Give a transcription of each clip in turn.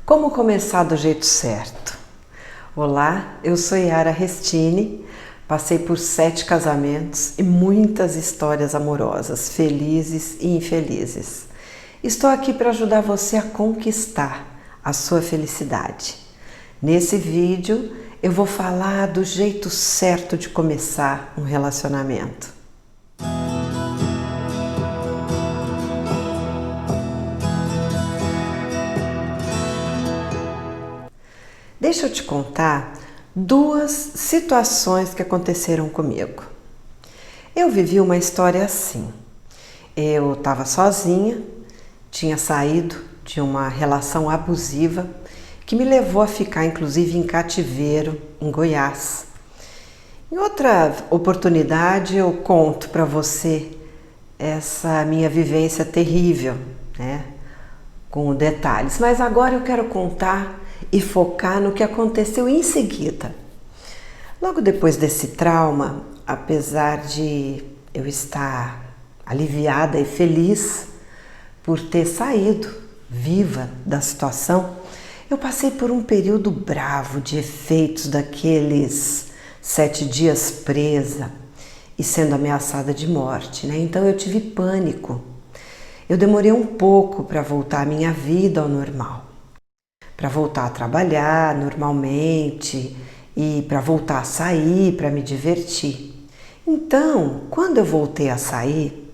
Como começar do jeito certo? Olá, eu sou Yara Restini, passei por 7 casamentos e muitas histórias amorosas, felizes e infelizes. Estou aqui para ajudar você a conquistar a sua felicidade. Nesse vídeo eu vou falar do jeito certo de começar um relacionamento. Deixa eu te contar 2 situações que aconteceram comigo. Eu vivi uma história assim. Eu estava sozinha, tinha saído de uma relação abusiva que me levou a ficar inclusive em cativeiro em Goiás. Em outra oportunidade eu conto para você essa minha vivência terrível, né? Com detalhes, mas agora eu quero contar e focar no que aconteceu em seguida. Logo depois desse trauma, apesar de eu estar aliviada e feliz por ter saído viva da situação, eu passei por um período bravo de efeitos daqueles 7 dias presa e sendo ameaçada de morte, né? Então eu tive pânico. Eu demorei um pouco para voltar à minha vida ao normal, para voltar a trabalhar normalmente e para voltar a sair, para me divertir. Então, quando eu voltei a sair,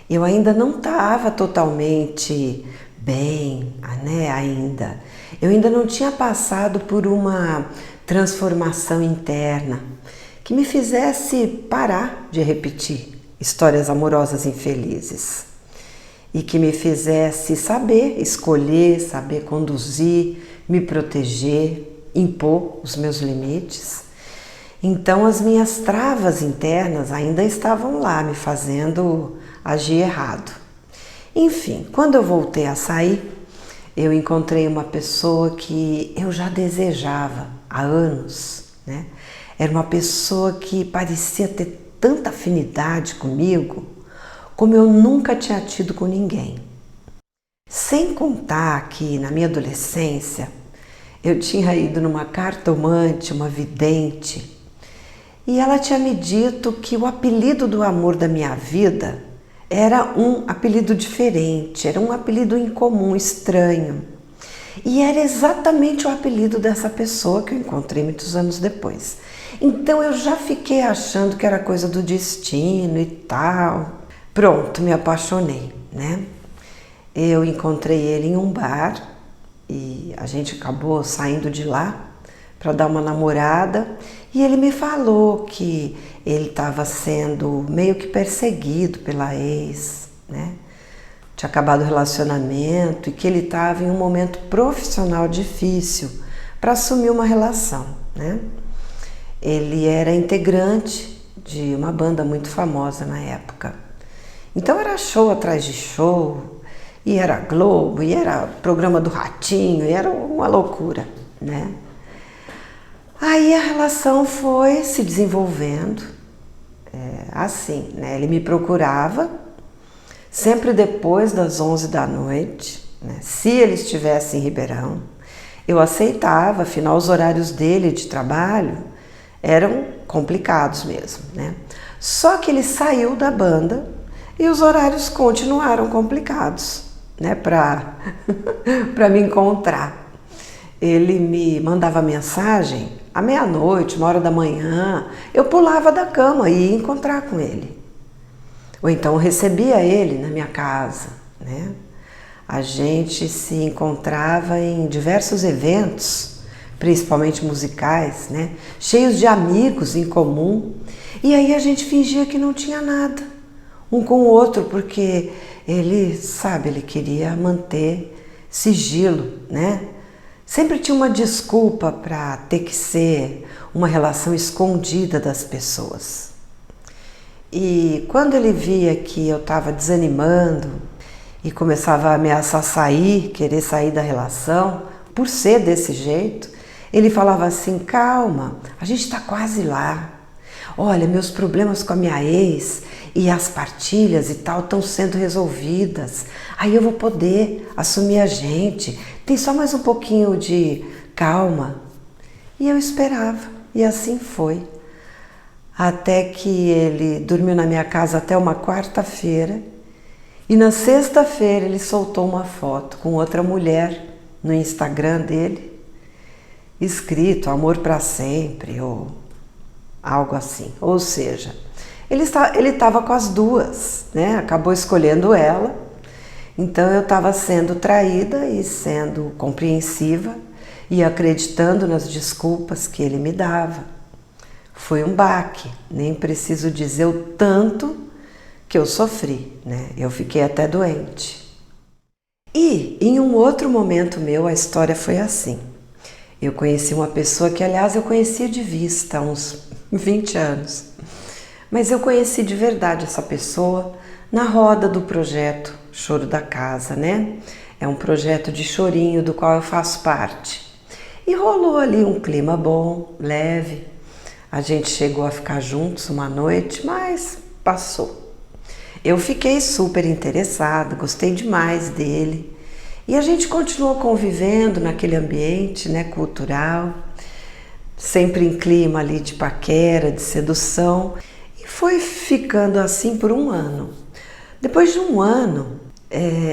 eu ainda não estava totalmente bem, né, ainda. Eu ainda não tinha passado por uma transformação interna que me fizesse parar de repetir histórias amorosas infelizes e que me fizesse saber escolher, saber conduzir, me proteger, impor os meus limites. Então as minhas travas internas ainda estavam lá, me fazendo agir errado. Enfim, quando eu voltei a sair, eu encontrei uma pessoa que eu já desejava há anos, né? Era uma pessoa que parecia ter tanta afinidade comigo como eu nunca tinha tido com ninguém. Sem contar que na minha adolescência eu tinha ido numa cartomante, uma vidente, e ela tinha me dito que o apelido do amor da minha vida era um apelido diferente, era um apelido incomum, estranho. E era exatamente o apelido dessa pessoa que eu encontrei muitos anos depois. Então eu já fiquei achando que era coisa do destino e tal. Pronto, me apaixonei, né? Eu encontrei ele em um bar e a gente acabou saindo de lá para dar uma namorada e ele me falou que ele estava sendo meio que perseguido pela ex, né? Tinha acabado o relacionamento e que ele estava em um momento profissional difícil para assumir uma relação, né? Ele era integrante de uma banda muito famosa na época. Então era show atrás de show, e era Globo, e era programa do Ratinho, e era uma loucura, né? Aí a relação foi se desenvolvendo, assim, né? Ele me procurava sempre depois das 11 da noite, né? Se ele estivesse em Ribeirão, eu aceitava, afinal os horários dele de trabalho eram complicados mesmo, né? Só que ele saiu da banda e os horários continuaram complicados, né, para me encontrar. Ele me mandava mensagem à meia-noite, 1h da manhã, eu pulava da cama e ia encontrar com ele. Ou então eu recebia ele na minha casa, né? A gente se encontrava em diversos eventos, principalmente musicais, né, cheios de amigos em comum, e aí a gente fingia que não tinha nada um com o outro, porque ele, sabe, ele queria manter sigilo, né? Sempre tinha uma desculpa para ter que ser uma relação escondida das pessoas. E quando ele via que eu estava desanimando e começava a ameaçar sair, querer sair da relação, por ser desse jeito, ele falava assim: calma, a gente está quase lá. Olha, meus problemas com a minha ex e as partilhas e tal estão sendo resolvidas. Aí eu vou poder assumir a gente. Tem só mais um pouquinho de calma. E eu esperava, e assim foi. Até que ele dormiu na minha casa até uma quarta-feira, e na sexta-feira ele soltou uma foto com outra mulher no Instagram dele, escrito amor para sempre ou algo assim. Ou seja, ele estava com as duas, né? Acabou escolhendo ela. Então eu estava sendo traída e sendo compreensiva e acreditando nas desculpas que ele me dava. Foi um baque, nem preciso dizer o tanto que eu sofri, né? Eu fiquei até doente. E em um outro momento meu a história foi assim. Eu conheci uma pessoa que, aliás, eu conhecia de vista há uns 20 anos. Mas eu conheci de verdade essa pessoa na roda do projeto Choro da Casa, né? É um projeto de chorinho do qual eu faço parte. E rolou ali um clima bom, leve. A gente chegou a ficar juntos uma noite, mas passou. Eu fiquei super interessada, gostei demais dele. E a gente continuou convivendo naquele ambiente, né, cultural, sempre em clima ali de paquera, de sedução. E foi ficando assim por um ano. Depois de um ano,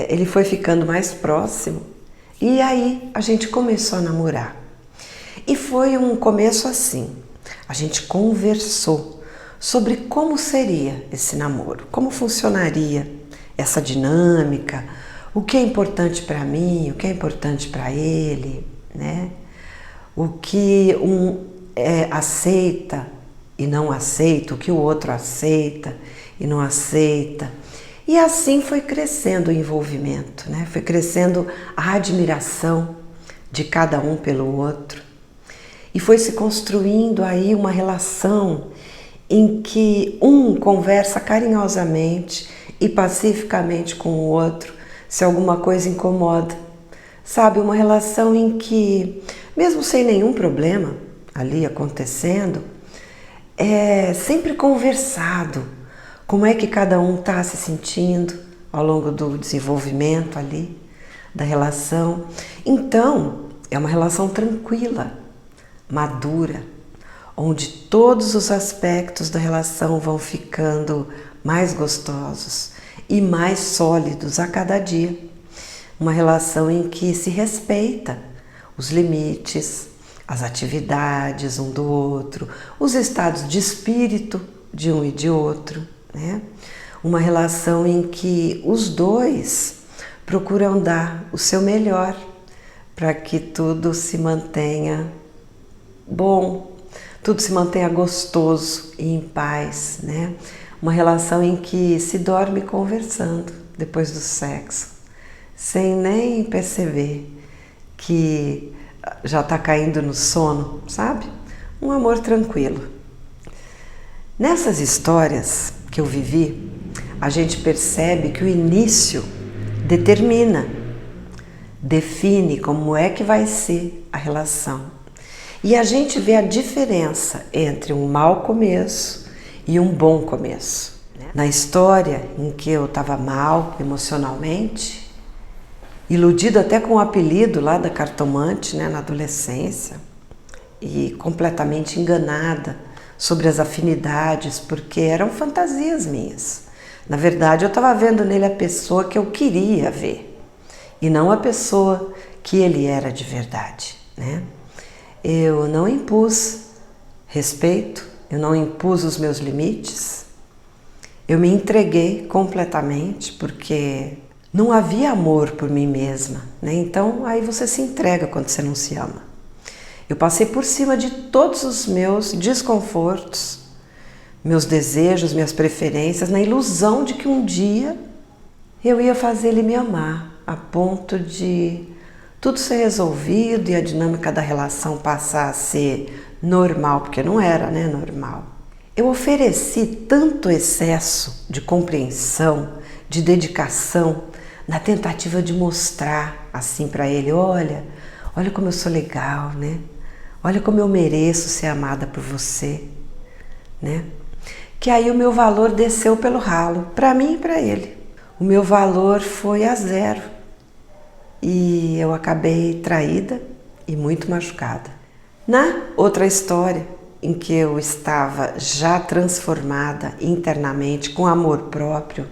ele foi ficando mais próximo e aí a gente começou a namorar. E foi um começo assim, a gente conversou sobre como seria esse namoro, como funcionaria essa dinâmica, o que é importante para mim, o que é importante para ele, né? O que um aceita e não aceita, o que o outro aceita e não aceita. E assim foi crescendo o envolvimento, né? Foi crescendo a admiração de cada um pelo outro. E foi se construindo aí uma relação em que um conversa carinhosamente e pacificamente com o outro se alguma coisa incomoda. Sabe, uma relação em que, mesmo sem nenhum problema ali acontecendo, é sempre conversado. Como é que cada um está se sentindo ao longo do desenvolvimento ali, da relação. Então, é uma relação tranquila, madura, onde todos os aspectos da relação vão ficando mais gostosos e mais sólidos a cada dia. Uma relação em que se respeita os limites, as atividades um do outro, os estados de espírito de um e de outro, né? Uma relação em que os dois procuram dar o seu melhor para que tudo se mantenha bom, tudo se mantenha gostoso e em paz, né? Uma relação em que se dorme conversando depois do sexo, sem nem perceber que já está caindo no sono, sabe? Um amor tranquilo. Nessas histórias que eu vivi, a gente percebe que o início determina, define como é que vai ser a relação. E a gente vê a diferença entre um mau começo e um bom começo. Na história em que eu estava mal emocionalmente, iludida até com o apelido lá da cartomante, né, na adolescência, e completamente enganada sobre as afinidades, porque eram fantasias minhas. Na verdade, eu estava vendo nele a pessoa que eu queria ver, e não a pessoa que ele era de verdade, né? Eu não impus respeito, eu não impus os meus limites, eu me entreguei completamente, porque não havia amor por mim mesma, né? Então, aí você se entrega quando você não se ama. Eu passei por cima de todos os meus desconfortos, meus desejos, minhas preferências, na ilusão de que um dia eu ia fazer ele me amar, a ponto de tudo ser resolvido e a dinâmica da relação passar a ser normal, porque não era, né, normal. Eu ofereci tanto excesso de compreensão, de dedicação, na tentativa de mostrar assim para ele, olha como eu sou legal, né? Olha como eu mereço ser amada por você, né? Que aí o meu valor desceu pelo ralo, para mim e para ele. O meu valor foi a zero. e eu acabei traída e muito machucada. Na outra história, em que eu estava já transformada internamente, com amor próprio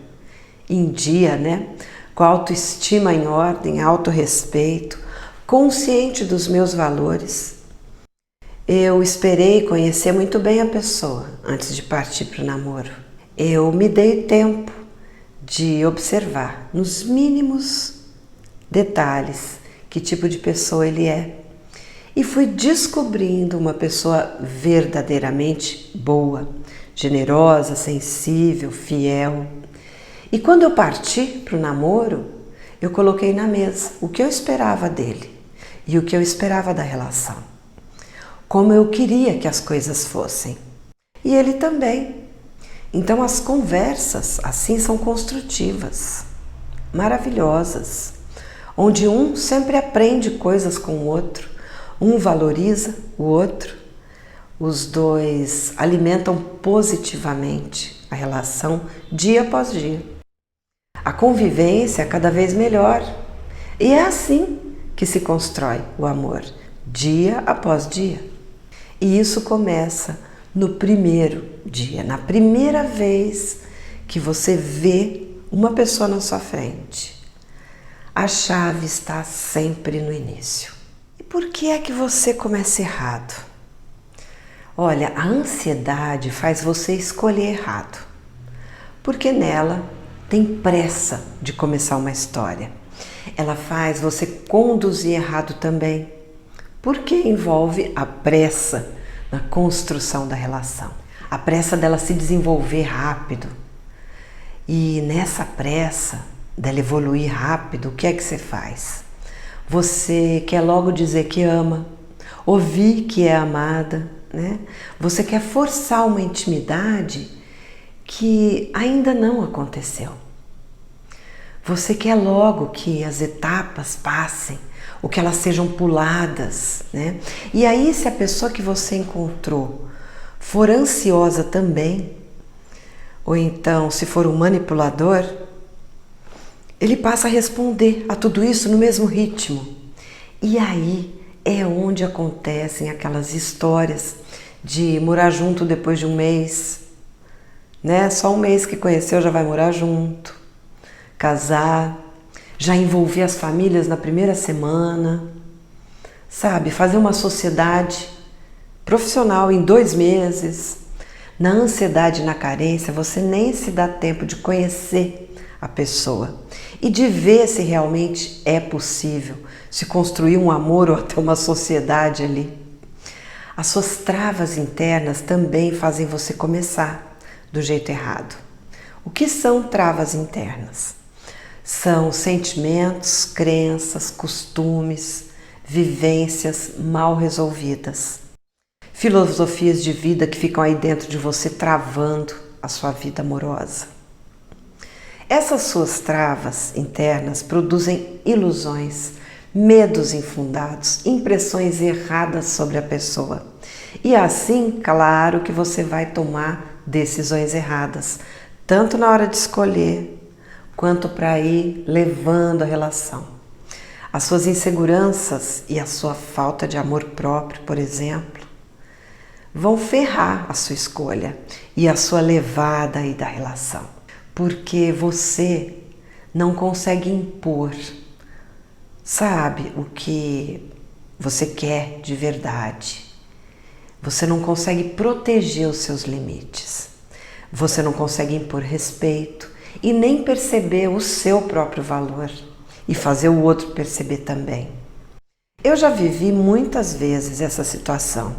em dia, né? Com autoestima em ordem, autorrespeito, consciente dos meus valores, eu esperei conhecer muito bem a pessoa antes de partir para o namoro. Eu me dei tempo de observar nos mínimos detalhes que tipo de pessoa ele é. E fui descobrindo uma pessoa verdadeiramente boa, generosa, sensível, fiel. E quando eu parti para o namoro, eu coloquei na mesa o que eu esperava dele e o que eu esperava da relação. Como eu queria que as coisas fossem. E ele também. Então as conversas assim são construtivas, maravilhosas, onde um sempre aprende coisas com o outro, um valoriza o outro, os dois alimentam positivamente a relação dia após dia. A convivência é cada vez melhor e é assim que se constrói o amor, dia após dia. E isso começa no primeiro dia, na primeira vez que você vê uma pessoa na sua frente. A chave está sempre no início. E por que é que você começa errado? Olha, a ansiedade faz você escolher errado, porque nela tem pressa de começar uma história. Ela faz você conduzir errado também, porque envolve a pressa na construção da relação, a pressa dela se desenvolver rápido. E nessa pressa dela evoluir rápido, o que é que você faz? Você quer logo dizer que ama, ouvir que é amada, né? Você quer forçar uma intimidade que ainda não aconteceu. Você quer logo que as etapas passem, ou que elas sejam puladas, né? E aí, se a pessoa que você encontrou for ansiosa também, ou então se for um manipulador, ele passa a responder a tudo isso no mesmo ritmo. E aí é onde acontecem aquelas histórias de morar junto depois de um mês, né? Só um mês que conheceu já vai morar junto, casar, já envolver as famílias na primeira semana, sabe? Fazer uma sociedade profissional em 2 meses. Na ansiedade e na carência, você nem se dá tempo de conhecer a pessoa e de ver se realmente é possível se construir um amor ou até uma sociedade ali. As suas travas internas também fazem você começar do jeito errado. O que são travas internas? São sentimentos, crenças, costumes, vivências mal resolvidas. Filosofias de vida que ficam aí dentro de você travando a sua vida amorosa. Essas suas travas internas produzem ilusões, medos infundados, impressões erradas sobre a pessoa. E assim, claro que você vai tomar decisões erradas, tanto na hora de escolher, quanto para ir levando a relação. As suas inseguranças e a sua falta de amor próprio, por exemplo, vão ferrar a sua escolha e a sua levada aí da relação. Porque você não consegue impor, sabe, o que você quer de verdade. Você não consegue proteger os seus limites. Você não consegue impor respeito e nem perceber o seu próprio valor e fazer o outro perceber também. Eu já vivi muitas vezes essa situação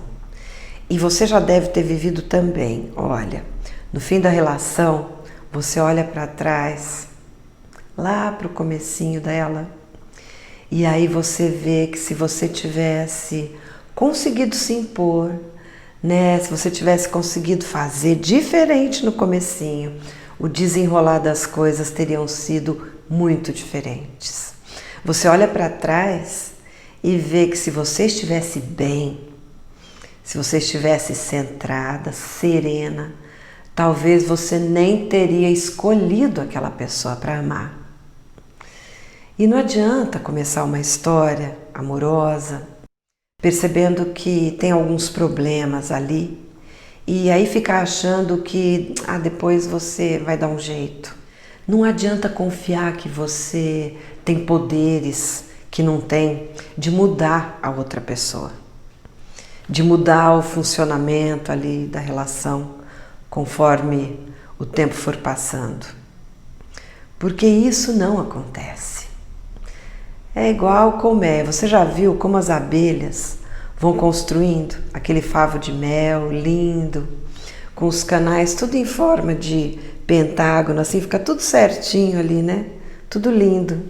e você já deve ter vivido também. Olha, no fim da relação, você olha para trás, lá para o comecinho dela, e aí você vê que se você tivesse conseguido se impor, né, se você tivesse conseguido fazer diferente no comecinho, o desenrolar das coisas teriam sido muito diferentes. Você olha para trás e vê que se você estivesse bem, se você estivesse centrada, serena, talvez você nem teria escolhido aquela pessoa para amar. E não adianta começar uma história amorosa percebendo que tem alguns problemas ali e aí ficar achando que depois você vai dar um jeito. Não adianta confiar que você tem poderes que não tem de mudar a outra pessoa, de mudar o funcionamento ali da relação conforme o tempo for passando. Porque isso não acontece. É igual colmeia. Você já viu como as abelhas vão construindo aquele favo de mel lindo, com os canais tudo em forma de pentágono, assim fica tudo certinho ali, né? Tudo lindo.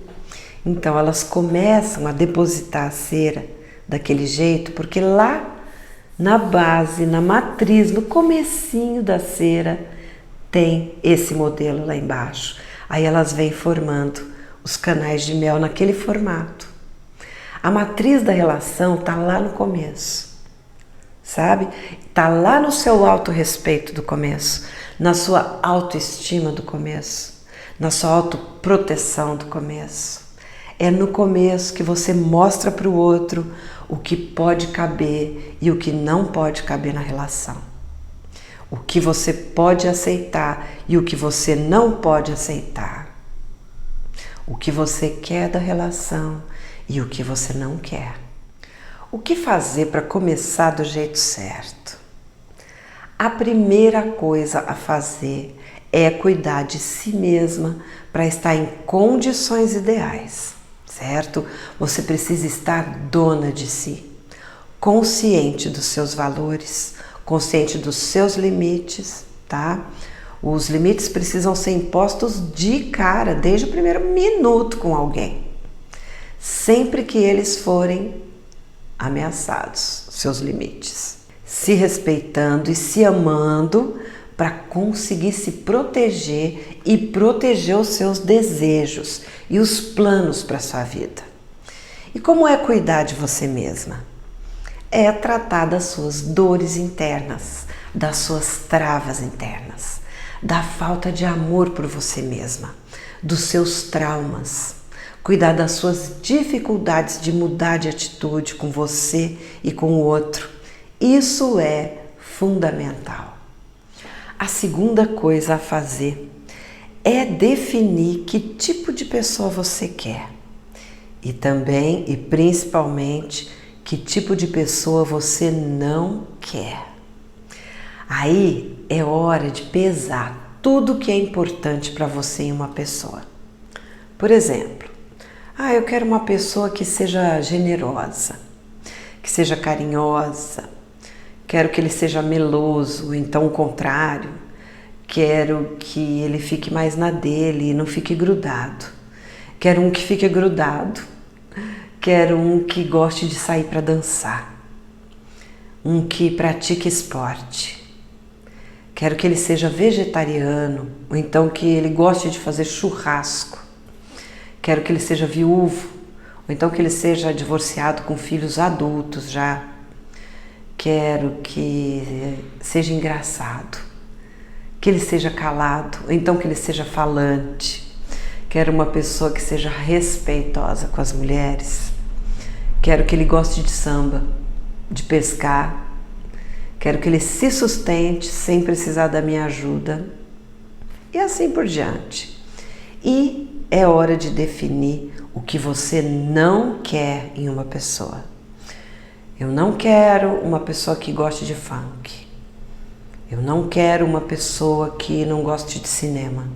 Então elas começam a depositar a cera daquele jeito, porque lá na base, na matriz, no comecinho da cera, tem esse modelo lá embaixo. Aí elas vêm formando os canais de mel naquele formato. A matriz da relação está lá no começo, sabe? Está lá no seu autorrespeito do começo, na sua autoestima do começo, na sua autoproteção do começo. É no começo que você mostra para o outro o que pode caber e o que não pode caber na relação. O que você pode aceitar e o que você não pode aceitar. O que você quer da relação e o que você não quer. O que fazer para começar do jeito certo? A primeira coisa a fazer é cuidar de si mesma para estar em condições ideais, certo? Você precisa estar dona de si, consciente dos seus valores, consciente dos seus limites, tá? Os limites precisam ser impostos de cara, desde o primeiro minuto com alguém. Sempre que eles forem ameaçados, seus limites. Se respeitando e se amando para conseguir se proteger e proteger os seus desejos e os planos para a sua vida. E como é cuidar de você mesma? É tratar das suas dores internas, das suas travas internas, da falta de amor por você mesma, dos seus traumas, cuidar das suas dificuldades de mudar de atitude com você e com o outro. Isso é fundamental. A segunda coisa a fazer é definir que tipo de pessoa você quer e também e principalmente que tipo de pessoa você não quer. Aí é hora de pesar tudo que é importante para você em uma pessoa. Por exemplo, eu quero uma pessoa que seja generosa, que seja carinhosa, quero que ele seja meloso, então o contrário, quero que ele fique mais na dele e não fique grudado, quero um que fique grudado, quero um que goste de sair para dançar, um que pratique esporte. Quero que ele seja vegetariano, ou então que ele goste de fazer churrasco. Quero que ele seja viúvo, ou então que ele seja divorciado com filhos adultos já. Quero que seja engraçado, que ele seja calado, ou então que ele seja falante. Quero uma pessoa que seja respeitosa com as mulheres. Quero que ele goste de samba, de pescar. Quero que ele se sustente sem precisar da minha ajuda e assim por diante. E é hora de definir o que você não quer em uma pessoa. Eu não quero uma pessoa que goste de funk. Eu não quero uma pessoa que não goste de cinema.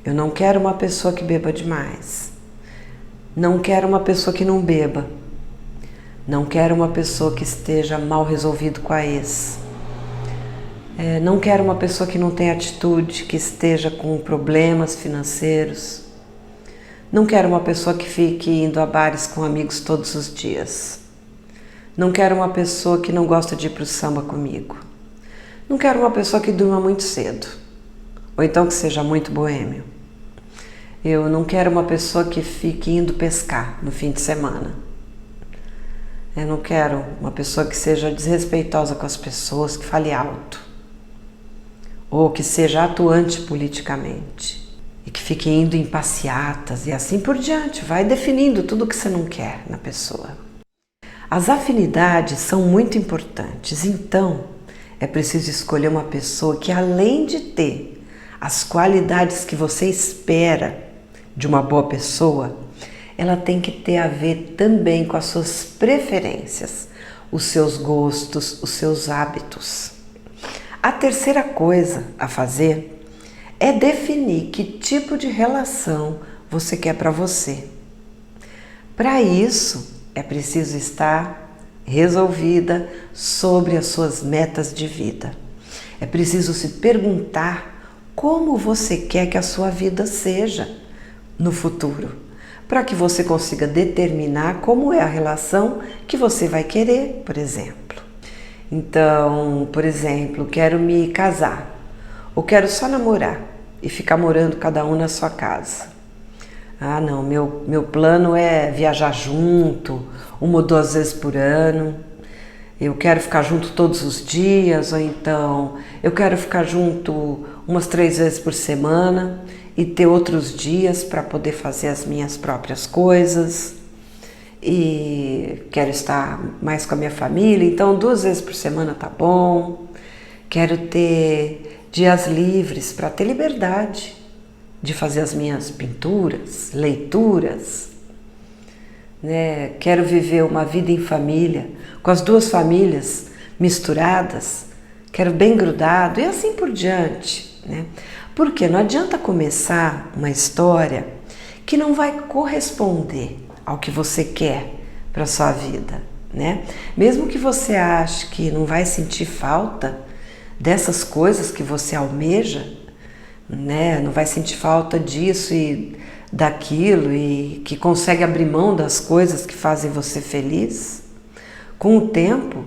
Eu não quero uma pessoa que beba demais. Não quero uma pessoa que não beba. Não quero uma pessoa que esteja mal resolvido com a ex. Não quero uma pessoa que não tenha atitude, que esteja com problemas financeiros. Não quero uma pessoa que fique indo a bares com amigos todos os dias. Não quero uma pessoa que não gosta de ir para o samba comigo. Não quero uma pessoa que durma muito cedo, ou então que seja muito boêmio. Eu não quero uma pessoa que fique indo pescar no fim de semana. Eu não quero uma pessoa que seja desrespeitosa com as pessoas, que fale alto, ou que seja atuante politicamente. e que fique indo em passeatas e assim por diante. Vai definindo tudo o que você não quer na pessoa. As afinidades são muito importantes, então é preciso escolher uma pessoa que, além de ter as qualidades que você espera de uma boa pessoa, ela tem que ter a ver também com as suas preferências, os seus gostos, os seus hábitos. A terceira coisa a fazer é definir que tipo de relação você quer para você. Para isso, é preciso estar resolvida sobre as suas metas de vida. É preciso se perguntar como você quer que a sua vida seja no futuro, para que você consiga determinar como é a relação que você vai querer, por exemplo. Então, por exemplo, quero me casar, ou quero só namorar e ficar morando cada um na sua casa. Ah, não, meu plano é viajar junto, 1 ou 2 vezes por ano. Eu quero ficar junto todos os dias, ou então eu quero ficar junto umas 3 vezes por semana e ter outros dias para poder fazer as minhas próprias coisas. E quero estar mais com a minha família, então 2 vezes por semana tá bom. Quero ter dias livres para ter liberdade de fazer as minhas pinturas, leituras, né? Quero viver uma vida em família, com as 2 famílias misturadas, quero bem grudado e assim por diante, né? Porque não adianta começar uma história que não vai corresponder ao que você quer para a sua vida, né? Mesmo que você ache que não vai sentir falta dessas coisas que você almeja, né? Não vai sentir falta disso e daquilo e que consegue abrir mão das coisas que fazem você feliz. Com o tempo,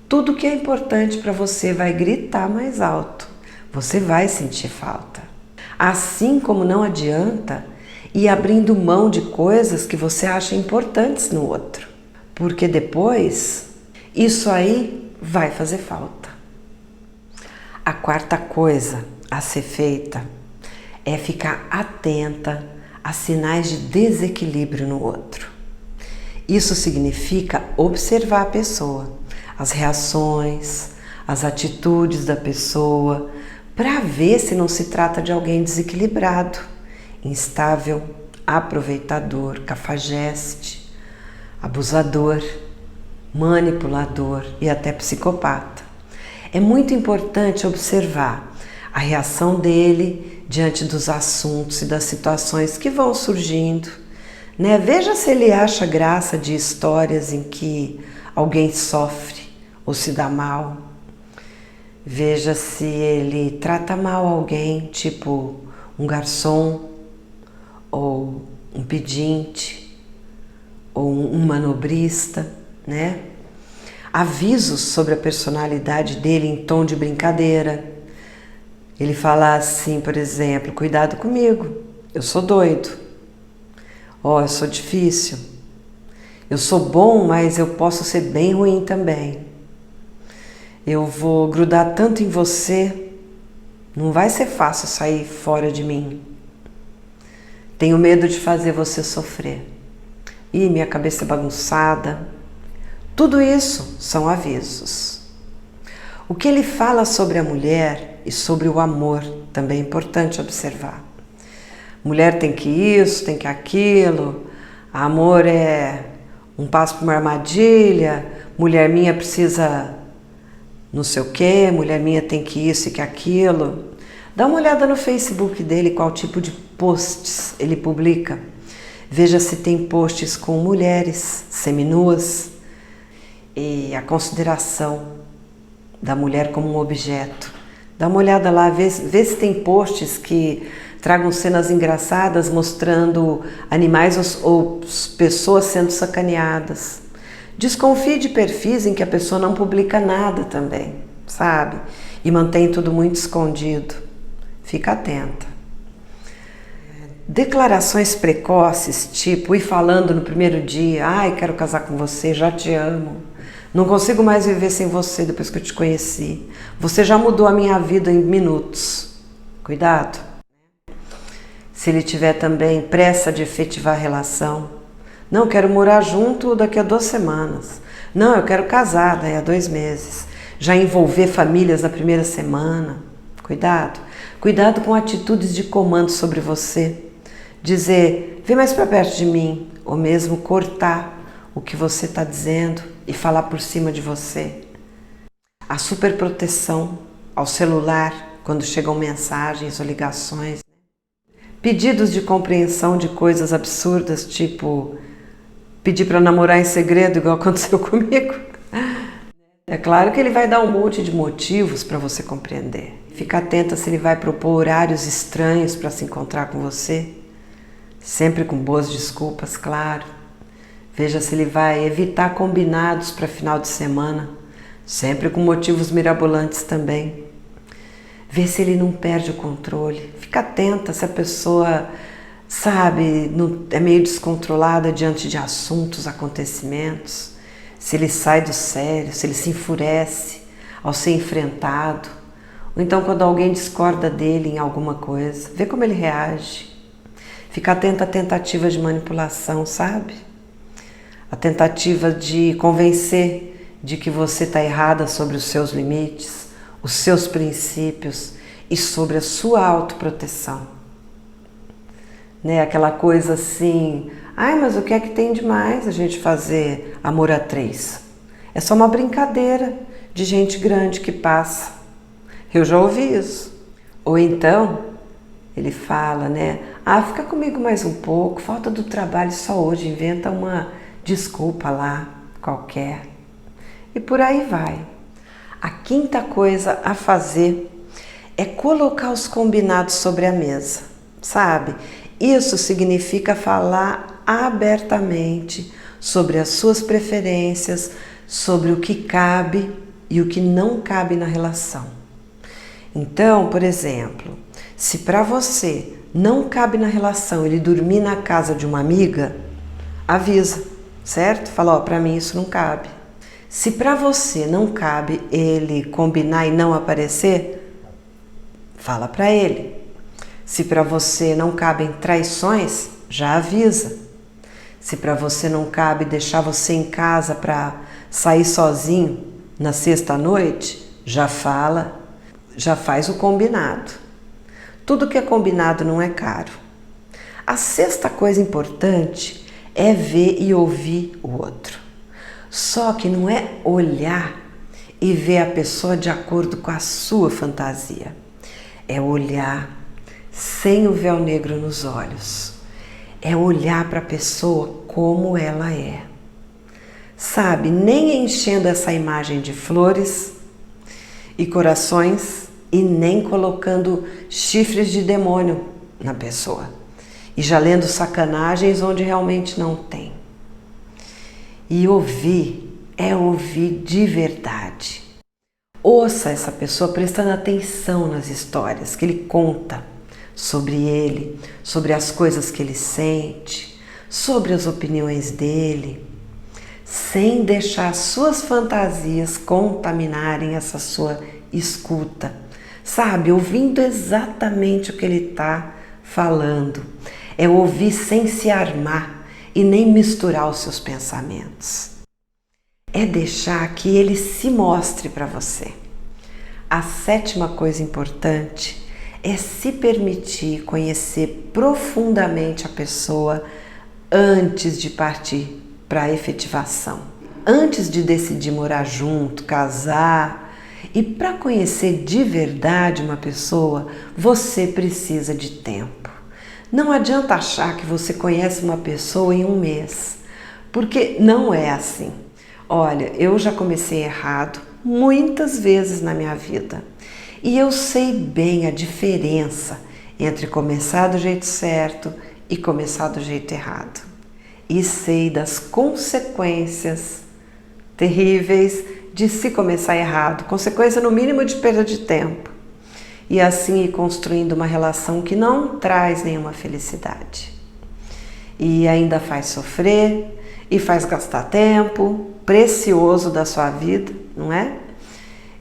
tudo que é importante para você vai gritar mais alto. Você vai sentir falta. Assim como não adianta ir abrindo mão de coisas que você acha importantes no outro, porque depois isso aí vai fazer falta. A quarta coisa a ser feita é ficar atenta a sinais de desequilíbrio no outro. Isso significa observar a pessoa, as reações, as atitudes da pessoa, para ver se não se trata de alguém desequilibrado, instável, aproveitador, cafajeste, abusador, manipulador e até psicopata. É muito importante observar a reação dele diante dos assuntos e das situações que vão surgindo, né? Veja se ele acha graça de histórias em que alguém sofre ou se dá mal. Veja se ele trata mal alguém, tipo um garçom, ou um pedinte, ou um manobrista, né? Avisos sobre a personalidade dele em tom de brincadeira. Ele fala assim, por exemplo, cuidado comigo, eu sou doido. Ó, eu sou difícil. Eu sou bom, mas eu posso ser bem ruim também. Eu vou grudar tanto em você, não vai ser fácil sair fora de mim. Tenho medo de fazer você sofrer. Ih, minha cabeça é bagunçada. Tudo isso são avisos. O que ele fala sobre a mulher e sobre o amor também é importante observar. Mulher tem que isso, tem que aquilo. Amor é um passo para uma armadilha. Mulher minha precisa não sei o quê. Mulher minha tem que isso e que aquilo. Dá uma olhada no Facebook dele, qual tipo de posts ele publica. Veja se tem posts com mulheres seminuas e a consideração da mulher como um objeto. Dá uma olhada lá, vê se tem posts que tragam cenas engraçadas mostrando animais ou pessoas sendo sacaneadas. Desconfie de perfis em que a pessoa não publica nada também, sabe? E mantém tudo muito escondido. Fica atenta. Declarações precoces, tipo ir falando no primeiro dia, ai, quero casar com você, já te amo. Não consigo mais viver sem você depois que eu te conheci. Você já mudou a minha vida em minutos. Cuidado. Se ele tiver também pressa de efetivar a relação. Não, quero morar junto daqui a 2 semanas. Não, eu quero casar daí a 2 meses. Já envolver famílias na primeira semana. Cuidado. Cuidado com atitudes de comando sobre você. Dizer, vem mais para perto de mim. Ou mesmo cortar o que você está dizendo e falar por cima de você. A superproteção ao celular quando chegam mensagens ou ligações. Pedidos de compreensão de coisas absurdas, tipo pedir para namorar em segredo, igual aconteceu comigo. É claro que ele vai dar um monte de motivos para você compreender. Fica atenta se ele vai propor horários estranhos para se encontrar com você. Sempre com boas desculpas, claro. Veja se ele vai evitar combinados para final de semana. Sempre com motivos mirabolantes também. Vê se ele não perde o controle. Fica atenta se a pessoa, sabe, é meio descontrolada diante de assuntos, acontecimentos. Se ele sai do sério, se ele se enfurece ao ser enfrentado. Ou então quando alguém discorda dele em alguma coisa. Vê como ele reage. Fica atenta à tentativa de manipulação, sabe? A tentativa de convencer de que você está errada sobre os seus limites, os seus princípios e sobre a sua autoproteção. Né? Aquela coisa assim, ai, mas o que é que tem de mais a gente fazer amor a 3? É só uma brincadeira de gente grande que passa. Eu já ouvi isso. Ou então, ele fala, né? Ah, fica comigo mais um pouco, falta do trabalho só hoje, inventa uma desculpa lá, qualquer. E por aí vai. A quinta coisa a fazer é colocar os combinados sobre a mesa, sabe? Isso significa falar abertamente sobre as suas preferências, sobre o que cabe e o que não cabe na relação. Então, por exemplo, se para você não cabe na relação ele dormir na casa de uma amiga, avisa, certo? Fala, ó, para mim isso não cabe. Se para você não cabe ele combinar e não aparecer, fala para ele. Se para você não cabem traições, já avisa. Se para você não cabe deixar você em casa para sair sozinho na sexta-noite, já fala, já faz o combinado. Tudo que é combinado não é caro. A sexta coisa importante é ver e ouvir o outro. Só que não é olhar e ver a pessoa de acordo com a sua fantasia. É olhar sem o véu negro nos olhos. É olhar para a pessoa como ela é. Sabe, nem enchendo essa imagem de flores e corações e nem colocando chifres de demônio na pessoa. E já lendo sacanagens onde realmente não tem. E ouvir é ouvir de verdade. Ouça essa pessoa prestando atenção nas histórias que ele conta sobre ele, sobre as coisas que ele sente, sobre as opiniões dele, sem deixar suas fantasias contaminarem essa sua escuta. Sabe, ouvindo exatamente o que ele está falando. É ouvir sem se armar e nem misturar os seus pensamentos. É deixar que ele se mostre para você. A sétima coisa importante é se permitir conhecer profundamente a pessoa antes de partir para a efetivação. Antes de decidir morar junto, casar. E para conhecer de verdade uma pessoa, você precisa de tempo. Não adianta achar que você conhece uma pessoa em um mês, porque não é assim. Olha, eu já comecei errado muitas vezes na minha vida e eu sei bem a diferença entre começar do jeito certo e começar do jeito errado. E sei das consequências terríveis de se começar errado, consequência no mínimo de perda de tempo. E assim ir construindo uma relação que não traz nenhuma felicidade. E ainda faz sofrer e faz gastar tempo precioso da sua vida, não é?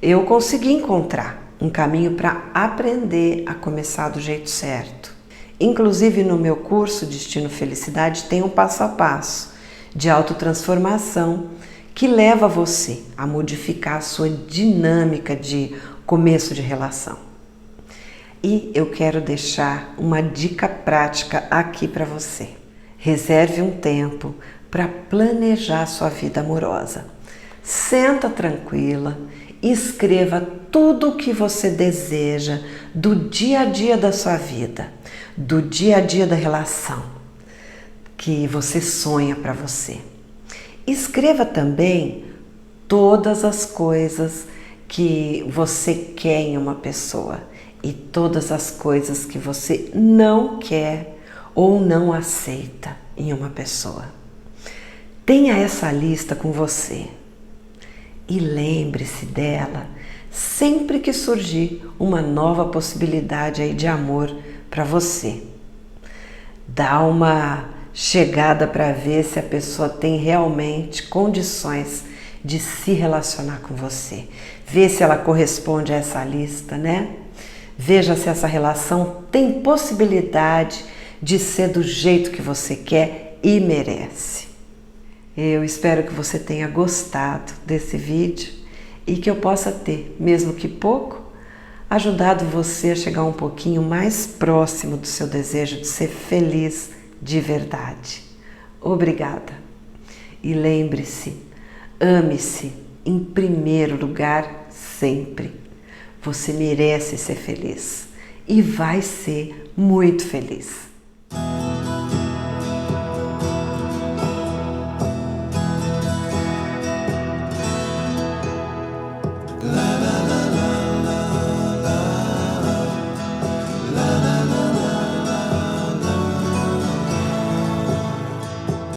Eu consegui encontrar um caminho para aprender a começar do jeito certo. Inclusive no meu curso Destino Felicidade tem um passo a passo de autotransformação que leva você a modificar a sua dinâmica de começo de relação. E eu quero deixar uma dica prática aqui para você. Reserve um tempo para planejar sua vida amorosa. Senta tranquila, escreva tudo o que você deseja do dia a dia da sua vida, do dia a dia da relação que você sonha para você. Escreva também todas as coisas que você quer em uma pessoa e todas as coisas que você não quer ou não aceita em uma pessoa. Tenha essa lista com você e lembre-se dela sempre que surgir uma nova possibilidade aí de amor para você. Dá uma chegada para ver se a pessoa tem realmente condições de se relacionar com você. Vê se ela corresponde a essa lista, né? Veja se essa relação tem possibilidade de ser do jeito que você quer e merece. Eu espero que você tenha gostado desse vídeo e que eu possa ter, mesmo que pouco, ajudado você a chegar um pouquinho mais próximo do seu desejo de ser feliz de verdade. Obrigada. E lembre-se, ame-se em primeiro lugar sempre. Você merece ser feliz e vai ser muito feliz.